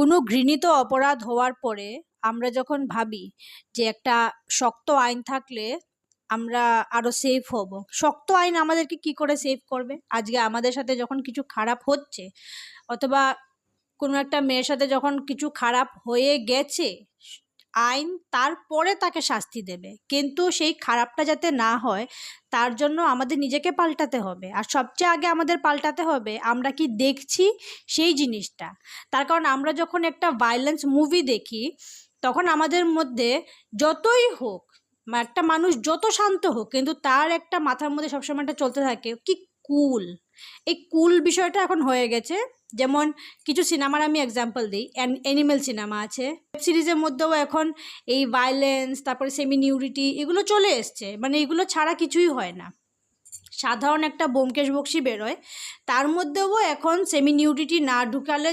কোনো ঘৃণিত অপরাধ হওয়ার পরে আমরা যখন ভাবি যে একটা শক্ত আইন থাকলে আমরা আরো সেফ হব। শক্ত আইন আমাদেরকে কি করে সেভ করবে? আজকে আমাদের সাথে যখন কিছু খারাপ হচ্ছে, অথবা কোনো একটা মেয়ের সাথে যখন কিছু খারাপ হয়ে গেছে, আইন তারপরে তাকে শাস্তি দেবে, কিন্তু সেই খারাপটা যাতে না হয় তার জন্য আমাদের নিজেকে পাল্টাতে হবে। আর সবচেয়ে আগে আমাদের পাল্টাতে হবে আমরা কি দেখছি সেই জিনিসটা। তার কারণ আমরা যখন একটা ভায়োলেন্স মুভি দেখি, তখন আমাদের মধ্যে যতই হোক, একটা মানুষ যত শান্ত হোক, কিন্তু তার একটা মাথার মধ্যে সবসময় একটা চলতে থাকে কি কুল। এই কুল বিষয়টা এখন হয়ে গেছে। যেমন কিছু সিনেমার আমি এক্সাম্পল দিই, অ্যানিমেল সিনেমা আছে, ওয়েব সিরিজের মধ্যেও এখন এই ভায়োলেন্স, তারপরে সেমি নিউডিটি, এগুলো চলে এসছে। মানে এগুলো ছাড়া কিছুই হয় না। সাধারণ একটা ব্যোমকেশ বক্সী বেরোয়, তার মধ্যেও এখন সেমি নিউডিটি না ঢুকালে